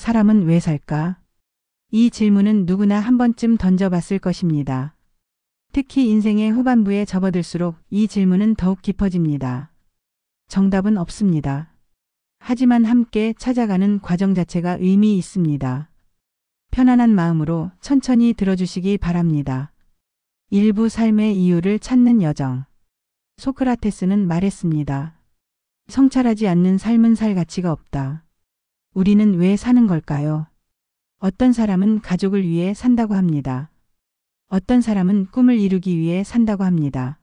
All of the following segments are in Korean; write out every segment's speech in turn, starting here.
사람은 왜 살까? 이 질문은 누구나 한 번쯤 던져봤을 것입니다. 특히 인생의 후반부에 접어들수록 이 질문은 더욱 깊어집니다. 정답은 없습니다. 하지만 함께 찾아가는 과정 자체가 의미 있습니다. 편안한 마음으로 천천히 들어주시기 바랍니다. 일부 삶의 이유를 찾는 여정. 소크라테스는 말했습니다. 성찰하지 않는 삶은 살 가치가 없다. 우리는 왜 사는 걸까요? 어떤 사람은 가족을 위해 산다고 합니다. 어떤 사람은 꿈을 이루기 위해 산다고 합니다.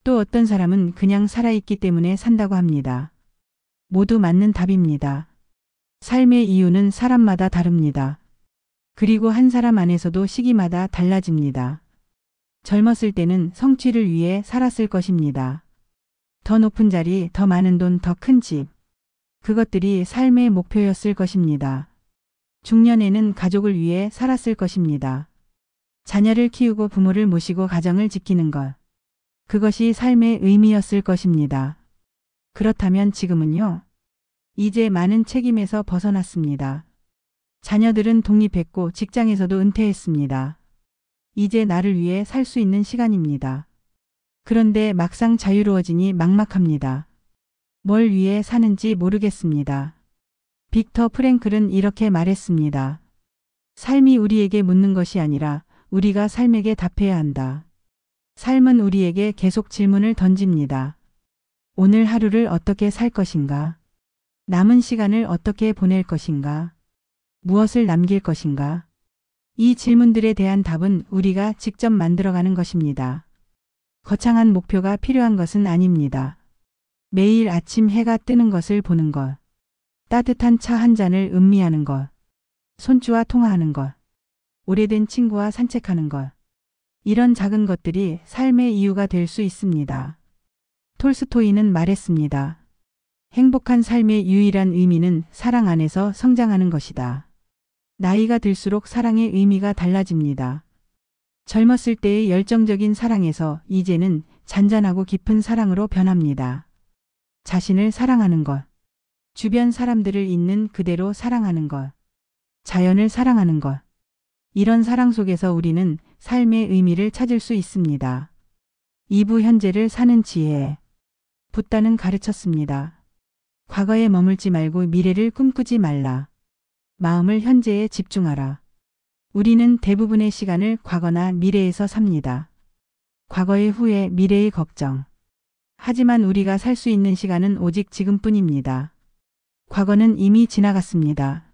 또 어떤 사람은 그냥 살아있기 때문에 산다고 합니다. 모두 맞는 답입니다. 삶의 이유는 사람마다 다릅니다. 그리고 한 사람 안에서도 시기마다 달라집니다. 젊었을 때는 성취를 위해 살았을 것입니다. 더 높은 자리, 더 많은 돈, 더 큰 집. 그것들이 삶의 목표였을 것입니다. 중년에는 가족을 위해 살았을 것입니다. 자녀를 키우고 부모를 모시고 가정을 지키는 것. 그것이 삶의 의미였을 것입니다. 그렇다면 지금은요? 이제 많은 책임에서 벗어났습니다. 자녀들은 독립했고 직장에서도 은퇴했습니다. 이제 나를 위해 살 수 있는 시간입니다. 그런데 막상 자유로워지니 막막합니다. 뭘 위해 사는지 모르겠습니다. 빅터 프랭클은 이렇게 말했습니다. 삶이 우리에게 묻는 것이 아니라 우리가 삶에게 답해야 한다. 삶은 우리에게 계속 질문을 던집니다. 오늘 하루를 어떻게 살 것인가? 남은 시간을 어떻게 보낼 것인가? 무엇을 남길 것인가? 이 질문들에 대한 답은 우리가 직접 만들어가는 것입니다. 거창한 목표가 필요한 것은 아닙니다. 매일 아침 해가 뜨는 것을 보는 것, 따뜻한 차 한 잔을 음미하는 것, 손주와 통화하는 것, 오래된 친구와 산책하는 것. 이런 작은 것들이 삶의 이유가 될 수 있습니다. 톨스토이는 말했습니다. 행복한 삶의 유일한 의미는 사랑 안에서 성장하는 것이다. 나이가 들수록 사랑의 의미가 달라집니다. 젊었을 때의 열정적인 사랑에서 이제는 잔잔하고 깊은 사랑으로 변합니다. 자신을 사랑하는 것, 주변 사람들을 있는 그대로 사랑하는 것, 자연을 사랑하는 것. 이런 사랑 속에서 우리는 삶의 의미를 찾을 수 있습니다. 2부 현재를 사는 지혜. 붓다는 가르쳤습니다. 과거에 머물지 말고 미래를 꿈꾸지 말라. 마음을 현재에 집중하라. 우리는 대부분의 시간을 과거나 미래에서 삽니다. 과거의 후회, 미래의 걱정. 하지만 우리가 살 수 있는 시간은 오직 지금뿐입니다. 과거는 이미 지나갔습니다.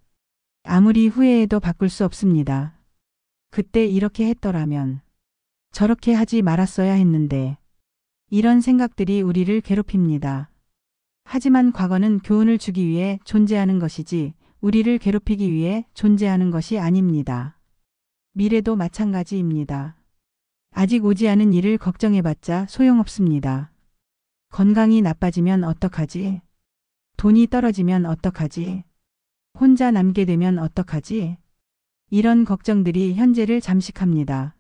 아무리 후회해도 바꿀 수 없습니다. 그때 이렇게 했더라면, 저렇게 하지 말았어야 했는데, 이런 생각들이 우리를 괴롭힙니다. 하지만 과거는 교훈을 주기 위해 존재하는 것이지 우리를 괴롭히기 위해 존재하는 것이 아닙니다. 미래도 마찬가지입니다. 아직 오지 않은 일을 걱정해봤자 소용없습니다. 건강이 나빠지면 어떡하지? 돈이 떨어지면 어떡하지? 혼자 남게 되면 어떡하지? 이런 걱정들이 현재를 잠식합니다.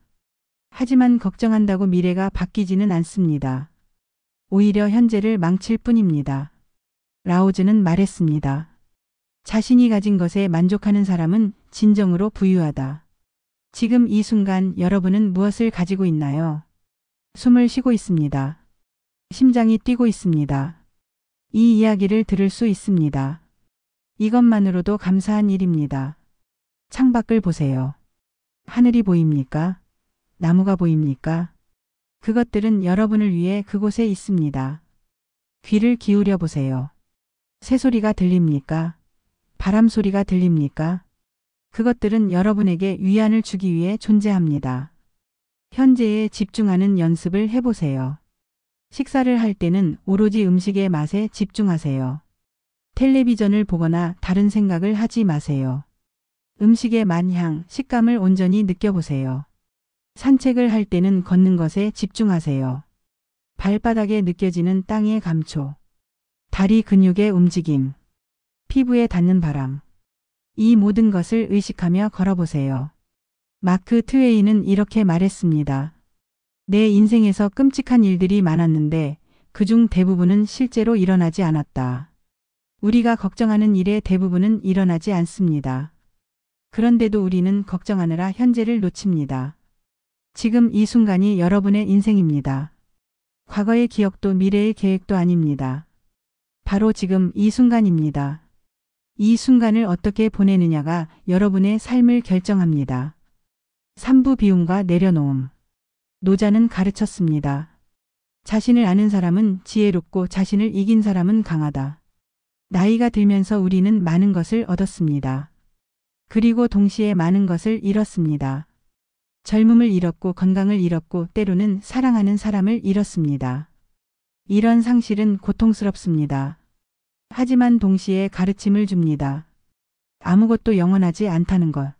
하지만 걱정한다고 미래가 바뀌지는 않습니다. 오히려 현재를 망칠 뿐입니다. 라오즈는 말했습니다. 자신이 가진 것에 만족하는 사람은 진정으로 부유하다. 지금 이 순간 여러분은 무엇을 가지고 있나요? 숨을 쉬고 있습니다. 심장이 뛰고 있습니다. 이 이야기를 들을 수 있습니다. 이것만으로도 감사한 일입니다. 창밖을 보세요. 하늘이 보입니까? 나무가 보입니까? 그것들은 여러분을 위해 그곳에 있습니다. 귀를 기울여 보세요. 새소리가 들립니까? 바람 소리가 들립니까? 그것들은 여러분에게 위안을 주기 위해 존재합니다. 현재에 집중하는 연습을 해보세요. 식사를 할 때는 오로지 음식의 맛에 집중하세요. 텔레비전을 보거나 다른 생각을 하지 마세요. 음식의 맛향, 식감을 온전히 느껴보세요. 산책을 할 때는 걷는 것에 집중하세요. 발바닥에 느껴지는 땅의 감촉, 다리 근육의 움직임, 피부에 닿는 바람. 이 모든 것을 의식하며 걸어보세요. 마크 트웨이는 이렇게 말했습니다. 내 인생에서 끔찍한 일들이 많았는데 그중 대부분은 실제로 일어나지 않았다. 우리가 걱정하는 일의 대부분은 일어나지 않습니다. 그런데도 우리는 걱정하느라 현재를 놓칩니다. 지금 이 순간이 여러분의 인생입니다. 과거의 기억도 미래의 계획도 아닙니다. 바로 지금 이 순간입니다. 이 순간을 어떻게 보내느냐가 여러분의 삶을 결정합니다. 3부 비움과 내려놓음. 노자는 가르쳤습니다. 자신을 아는 사람은 지혜롭고 자신을 이긴 사람은 강하다. 나이가 들면서 우리는 많은 것을 얻었습니다. 그리고 동시에 많은 것을 잃었습니다. 젊음을 잃었고 건강을 잃었고 때로는 사랑하는 사람을 잃었습니다. 이런 상실은 고통스럽습니다. 하지만 동시에 가르침을 줍니다. 아무것도 영원하지 않다는 것.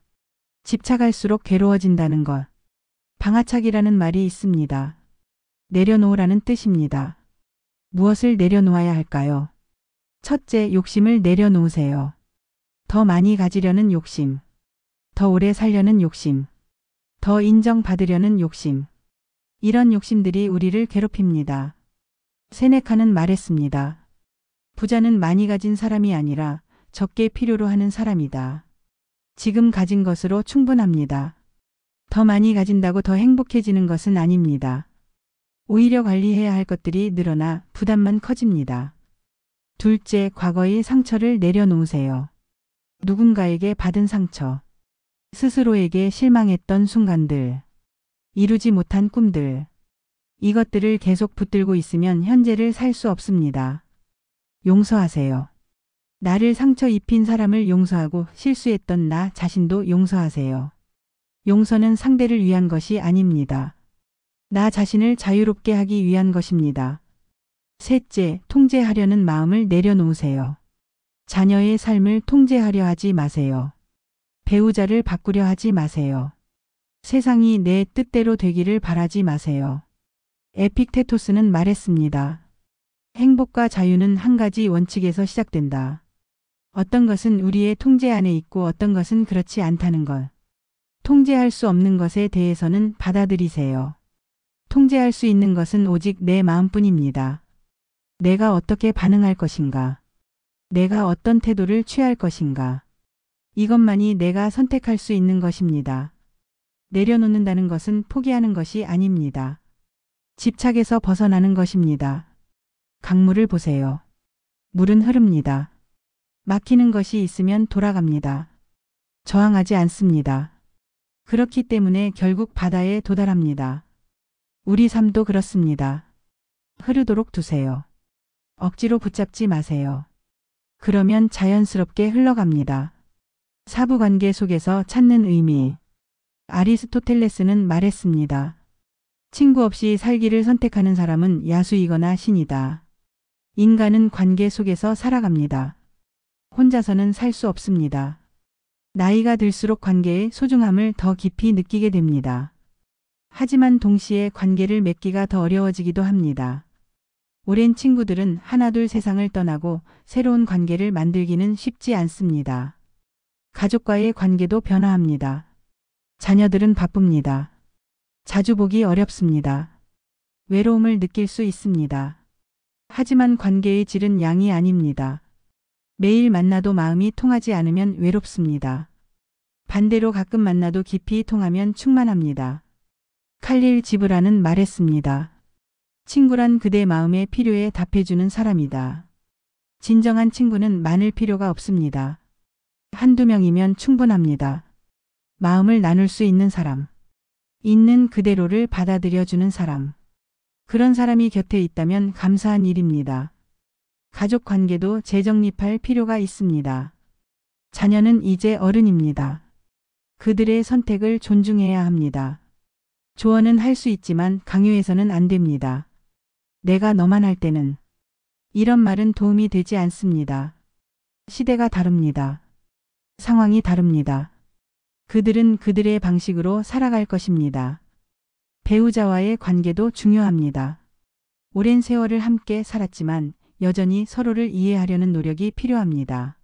집착할수록 괴로워진다는 것. 방아착이라는 말이 있습니다. 내려놓으라는 뜻입니다. 무엇을 내려놓아야 할까요? 첫째, 욕심을 내려놓으세요. 더 많이 가지려는 욕심. 더 오래 살려는 욕심. 더 인정받으려는 욕심. 이런 욕심들이 우리를 괴롭힙니다. 세네카는 말했습니다. 부자는 많이 가진 사람이 아니라 적게 필요로 하는 사람이다. 지금 가진 것으로 충분합니다. 더 많이 가진다고 더 행복해지는 것은 아닙니다. 오히려 관리해야 할 것들이 늘어나 부담만 커집니다. 둘째, 과거의 상처를 내려놓으세요. 누군가에게 받은 상처, 스스로에게 실망했던 순간들, 이루지 못한 꿈들, 이것들을 계속 붙들고 있으면 현재를 살 수 없습니다. 용서하세요. 나를 상처 입힌 사람을 용서하고 실수했던 나 자신도 용서하세요. 용서는 상대를 위한 것이 아닙니다. 나 자신을 자유롭게 하기 위한 것입니다. 셋째, 통제하려는 마음을 내려놓으세요. 자녀의 삶을 통제하려 하지 마세요. 배우자를 바꾸려 하지 마세요. 세상이 내 뜻대로 되기를 바라지 마세요. 에픽테토스는 말했습니다. 행복과 자유는 한 가지 원칙에서 시작된다. 어떤 것은 우리의 통제 안에 있고 어떤 것은 그렇지 않다는 것. 통제할 수 없는 것에 대해서는 받아들이세요. 통제할 수 있는 것은 오직 내 마음뿐입니다. 내가 어떻게 반응할 것인가? 내가 어떤 태도를 취할 것인가? 이것만이 내가 선택할 수 있는 것입니다. 내려놓는다는 것은 포기하는 것이 아닙니다. 집착에서 벗어나는 것입니다. 강물을 보세요. 물은 흐릅니다. 막히는 것이 있으면 돌아갑니다. 저항하지 않습니다. 그렇기 때문에 결국 바다에 도달합니다. 우리 삶도 그렇습니다. 흐르도록 두세요. 억지로 붙잡지 마세요. 그러면 자연스럽게 흘러갑니다. 사부관계 속에서 찾는 의미. 아리스토텔레스는 말했습니다. 친구 없이 살기를 선택하는 사람은 야수이거나 신이다. 인간은 관계 속에서 살아갑니다. 혼자서는 살 수 없습니다. 나이가 들수록 관계의 소중함을 더 깊이 느끼게 됩니다. 하지만 동시에 관계를 맺기가 더 어려워지기도 합니다. 오랜 친구들은 하나둘 세상을 떠나고 새로운 관계를 만들기는 쉽지 않습니다. 가족과의 관계도 변화합니다. 자녀들은 바쁩니다. 자주 보기 어렵습니다. 외로움을 느낄 수 있습니다. 하지만 관계의 질은 양이 아닙니다. 매일 만나도 마음이 통하지 않으면 외롭습니다. 반대로 가끔 만나도 깊이 통하면 충만합니다. 칼릴 지브라는 말했습니다. 친구란 그대 마음의 필요에 답해주는 사람이다. 진정한 친구는 많을 필요가 없습니다. 한두 명이면 충분합니다. 마음을 나눌 수 있는 사람. 있는 그대로를 받아들여주는 사람. 그런 사람이 곁에 있다면 감사한 일입니다. 가족 관계도 재정립할 필요가 있습니다. 자녀는 이제 어른입니다. 그들의 선택을 존중해야 합니다. 조언은 할 수 있지만 강요해서는 안 됩니다. 내가 너만 할 때는. 이런 말은 도움이 되지 않습니다. 시대가 다릅니다. 상황이 다릅니다. 그들은 그들의 방식으로 살아갈 것입니다. 배우자와의 관계도 중요합니다. 오랜 세월을 함께 살았지만 여전히 서로를 이해하려는 노력이 필요합니다.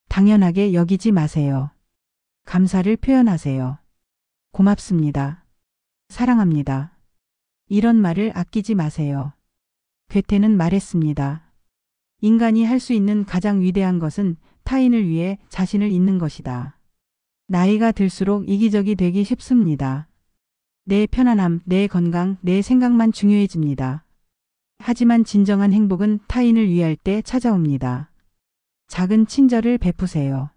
당연하게 여기지 마세요. 감사를 표현하세요. 고맙습니다. 사랑합니다. 이런 말을 아끼지 마세요. 괴테는 말했습니다. 인간이 할 수 있는 가장 위대한 것은 타인을 위해 자신을 잊는 것이다. 나이가 들수록 이기적이 되기 쉽습니다. 내 편안함, 내 건강, 내 생각만 중요해집니다. 하지만 진정한 행복은 타인을 위할 때 찾아옵니다. 작은 친절을 베푸세요.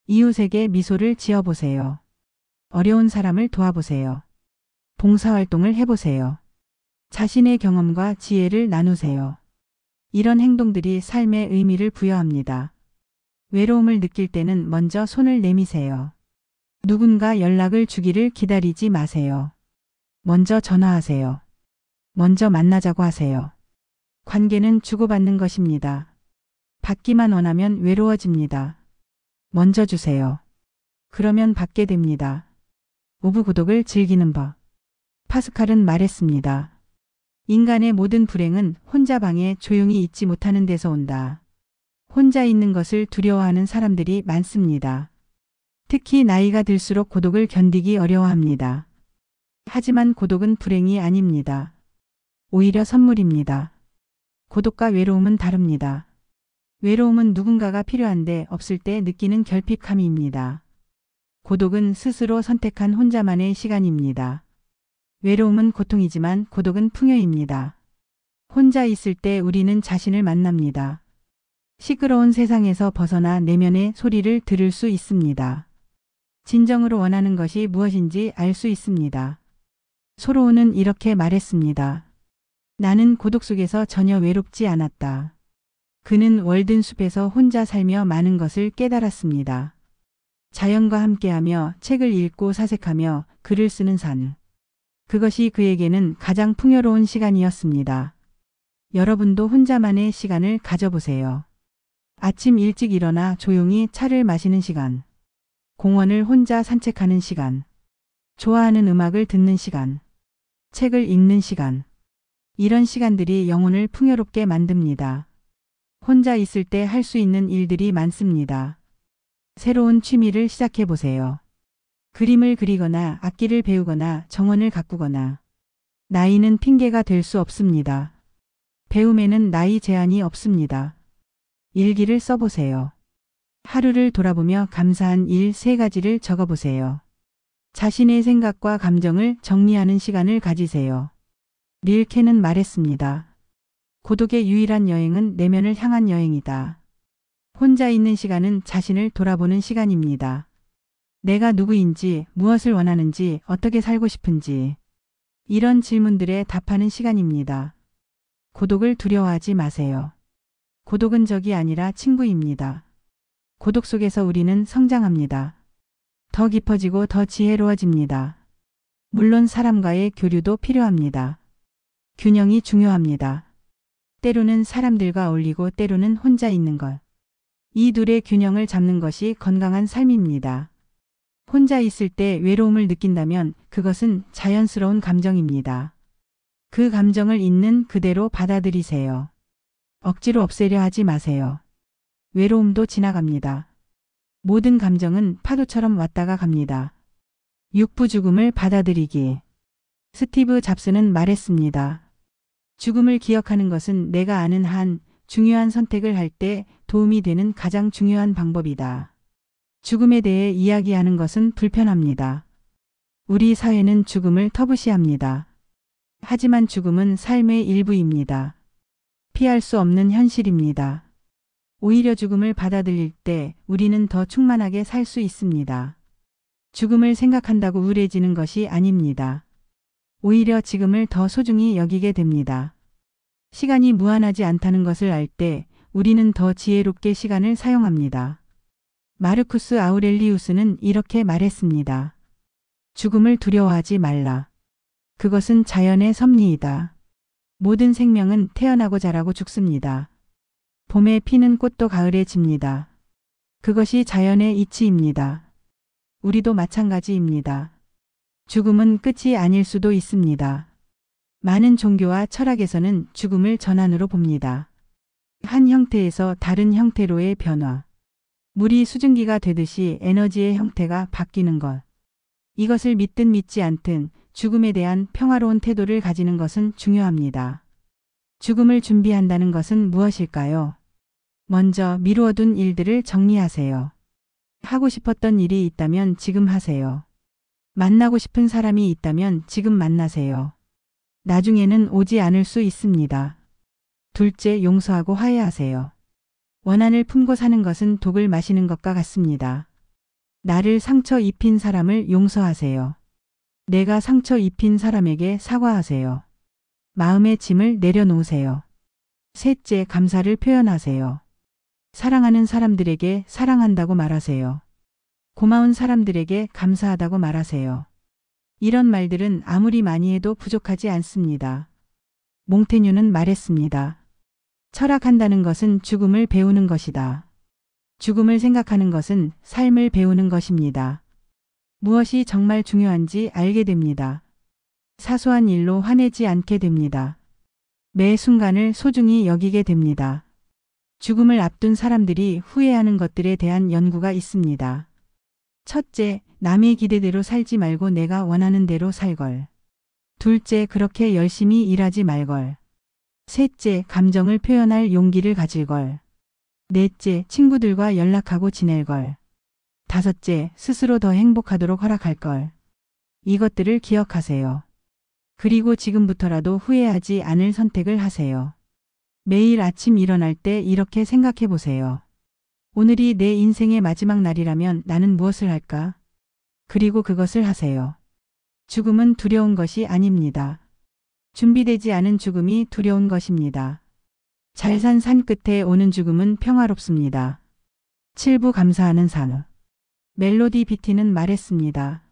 이웃에게 미소를 지어보세요. 어려운 사람을 도와보세요. 봉사활동을 해보세요. 자신의 경험과 지혜를 나누세요. 이런 행동들이 삶의 의미를 부여합니다. 외로움을 느낄 때는 먼저 손을 내미세요. 누군가 연락을 주기를 기다리지 마세요. 먼저 전화하세요. 먼저 만나자고 하세요. 관계는 주고받는 것입니다. 받기만 원하면 외로워집니다. 먼저 주세요. 그러면 받게 됩니다. 오브 고독을 즐기는 법. 파스칼은 말했습니다. 인간의 모든 불행은 혼자 방에 조용히 있지 못하는 데서 온다. 혼자 있는 것을 두려워하는 사람들이 많습니다. 특히 나이가 들수록 고독을 견디기 어려워합니다. 하지만 고독은 불행이 아닙니다. 오히려 선물입니다. 고독과 외로움은 다릅니다. 외로움은 누군가가 필요한데 없을 때 느끼는 결핍감입니다. 고독은 스스로 선택한 혼자만의 시간입니다. 외로움은 고통이지만 고독은 풍요입니다. 혼자 있을 때 우리는 자신을 만납니다. 시끄러운 세상에서 벗어나 내면의 소리를 들을 수 있습니다. 진정으로 원하는 것이 무엇인지 알 수 있습니다. 소로우는 이렇게 말했습니다. 나는 고독 속에서 전혀 외롭지 않았다. 그는 월든 숲에서 혼자 살며 많은 것을 깨달았습니다. 자연과 함께하며 책을 읽고 사색하며 글을 쓰는 산. 그것이 그에게는 가장 풍요로운 시간이었습니다. 여러분도 혼자만의 시간을 가져보세요. 아침 일찍 일어나 조용히 차를 마시는 시간. 공원을 혼자 산책하는 시간. 좋아하는 음악을 듣는 시간. 책을 읽는 시간. 이런 시간들이 영혼을 풍요롭게 만듭니다. 혼자 있을 때 할 수 있는 일들이 많습니다. 새로운 취미를 시작해 보세요. 그림을 그리거나 악기를 배우거나 정원을 가꾸거나. 나이는 핑계가 될 수 없습니다. 배움에는 나이 제한이 없습니다. 일기를 써보세요. 하루를 돌아보며 감사한 일 3가지를 적어보세요. 자신의 생각과 감정을 정리하는 시간을 가지세요. 릴케는 말했습니다. 고독의 유일한 여행은 내면을 향한 여행이다. 혼자 있는 시간은 자신을 돌아보는 시간입니다. 내가 누구인지, 무엇을 원하는지, 어떻게 살고 싶은지. 이런 질문들에 답하는 시간입니다. 고독을 두려워하지 마세요. 고독은 적이 아니라 친구입니다. 고독 속에서 우리는 성장합니다. 더 깊어지고 더 지혜로워집니다. 물론 사람과의 교류도 필요합니다. 균형이 중요합니다. 때로는 사람들과 어울리고 때로는 혼자 있는 것. 이 둘의 균형을 잡는 것이 건강한 삶입니다. 혼자 있을 때 외로움을 느낀다면 그것은 자연스러운 감정입니다. 그 감정을 있는 그대로 받아들이세요. 억지로 없애려 하지 마세요. 외로움도 지나갑니다. 모든 감정은 파도처럼 왔다가 갑니다. 육부 죽음을 받아들이기. 스티브 잡스는 말했습니다. 죽음을 기억하는 것은 내가 아는 한 중요한 선택을 할 때 도움이 되는 가장 중요한 방법이다. 죽음에 대해 이야기하는 것은 불편합니다. 우리 사회는 죽음을 터부시합니다. 하지만 죽음은 삶의 일부입니다. 피할 수 없는 현실입니다. 오히려 죽음을 받아들일 때 우리는 더 충만하게 살 수 있습니다. 죽음을 생각한다고 우울해지는 것이 아닙니다. 오히려 지금을 더 소중히 여기게 됩니다. 시간이 무한하지 않다는 것을 알 때 우리는 더 지혜롭게 시간을 사용합니다. 마르쿠스 아우렐리우스는 이렇게 말했습니다. 죽음을 두려워하지 말라. 그것은 자연의 섭리이다. 모든 생명은 태어나고 자라고 죽습니다. 봄에 피는 꽃도 가을에 집니다. 그것이 자연의 이치입니다. 우리도 마찬가지입니다. 죽음은 끝이 아닐 수도 있습니다. 많은 종교와 철학에서는 죽음을 전환으로 봅니다. 한 형태에서 다른 형태로의 변화. 물이 수증기가 되듯이 에너지의 형태가 바뀌는 것. 이것을 믿든 믿지 않든 죽음에 대한 평화로운 태도를 가지는 것은 중요합니다. 죽음을 준비한다는 것은 무엇일까요? 먼저 미루어둔 일들을 정리하세요. 하고 싶었던 일이 있다면 지금 하세요. 만나고 싶은 사람이 있다면 지금 만나세요. 나중에는 오지 않을 수 있습니다. 둘째, 용서하고 화해하세요. 원한을 품고 사는 것은 독을 마시는 것과 같습니다. 나를 상처 입힌 사람을 용서하세요. 내가 상처 입힌 사람에게 사과하세요. 마음의 짐을 내려놓으세요. 셋째, 감사를 표현하세요. 사랑하는 사람들에게 사랑한다고 말하세요. 고마운 사람들에게 감사하다고 말하세요. 이런 말들은 아무리 많이 해도 부족하지 않습니다. 몽테뉴는 말했습니다. 철학한다는 것은 죽음을 배우는 것이다. 죽음을 생각하는 것은 삶을 배우는 것입니다. 무엇이 정말 중요한지 알게 됩니다. 사소한 일로 화내지 않게 됩니다. 매 순간을 소중히 여기게 됩니다. 죽음을 앞둔 사람들이 후회하는 것들에 대한 연구가 있습니다. 첫째, 남의 기대대로 살지 말고 내가 원하는 대로 살걸. 둘째, 그렇게 열심히 일하지 말걸. 셋째, 감정을 표현할 용기를 가질걸. 넷째, 친구들과 연락하고 지낼걸. 다섯째, 스스로 더 행복하도록 허락할걸. 이것들을 기억하세요. 그리고 지금부터라도 후회하지 않을 선택을 하세요. 매일 아침 일어날 때 이렇게 생각해 보세요. 오늘이 내 인생의 마지막 날이라면 나는 무엇을 할까? 그리고 그것을 하세요. 죽음은 두려운 것이 아닙니다. 준비되지 않은 죽음이 두려운 것입니다. 잘 산 산 끝에 오는 죽음은 평화롭습니다. 7부 감사하는 산. 멜로디 비티는 말했습니다.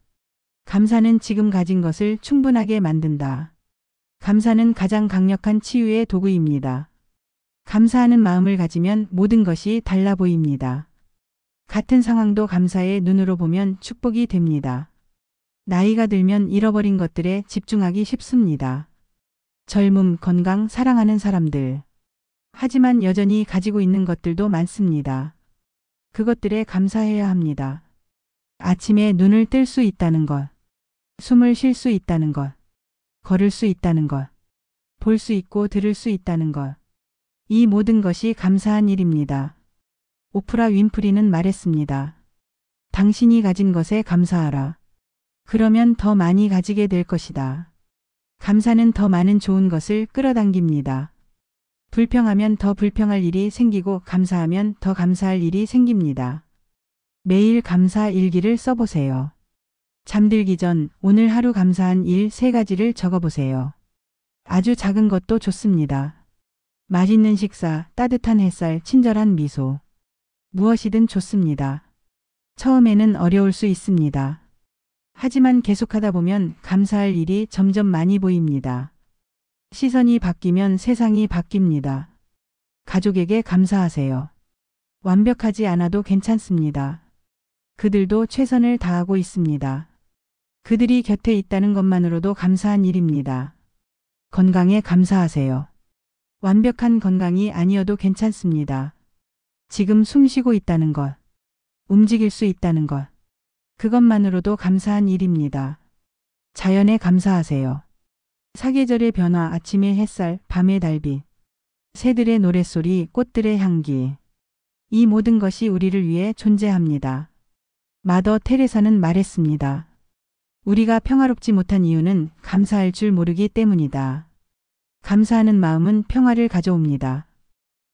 감사는 지금 가진 것을 충분하게 만든다. 감사는 가장 강력한 치유의 도구입니다. 감사하는 마음을 가지면 모든 것이 달라 보입니다. 같은 상황도 감사의 눈으로 보면 축복이 됩니다. 나이가 들면 잃어버린 것들에 집중하기 쉽습니다. 젊음, 건강, 사랑하는 사람들. 하지만 여전히 가지고 있는 것들도 많습니다. 그것들에 감사해야 합니다. 아침에 눈을 뜰 수 있다는 것, 숨을 쉴 수 있다는 것, 걸을 수 있다는 것, 볼 수 있고 들을 수 있다는 것. 이 모든 것이 감사한 일입니다. 오프라 윈프리는 말했습니다. 당신이 가진 것에 감사하라. 그러면 더 많이 가지게 될 것이다. 감사는 더 많은 좋은 것을 끌어당깁니다. 불평하면 더 불평할 일이 생기고 감사하면 더 감사할 일이 생깁니다. 매일 감사 일기를 써보세요. 잠들기 전 오늘 하루 감사한 일 3가지를 적어보세요. 아주 작은 것도 좋습니다. 맛있는 식사, 따뜻한 햇살, 친절한 미소. 무엇이든 좋습니다. 처음에는 어려울 수 있습니다. 하지만 계속하다 보면 감사할 일이 점점 많이 보입니다. 시선이 바뀌면 세상이 바뀝니다. 가족에게 감사하세요. 완벽하지 않아도 괜찮습니다. 그들도 최선을 다하고 있습니다. 그들이 곁에 있다는 것만으로도 감사한 일입니다. 건강에 감사하세요. 완벽한 건강이 아니어도 괜찮습니다. 지금 숨 쉬고 있다는 것, 움직일 수 있다는 것, 그것만으로도 감사한 일입니다. 자연에 감사하세요. 사계절의 변화, 아침의 햇살, 밤의 달빛, 새들의 노랫소리, 꽃들의 향기. 이 모든 것이 우리를 위해 존재합니다. 마더 테레사는 말했습니다. 우리가 평화롭지 못한 이유는 감사할 줄 모르기 때문이다. 감사하는 마음은 평화를 가져옵니다.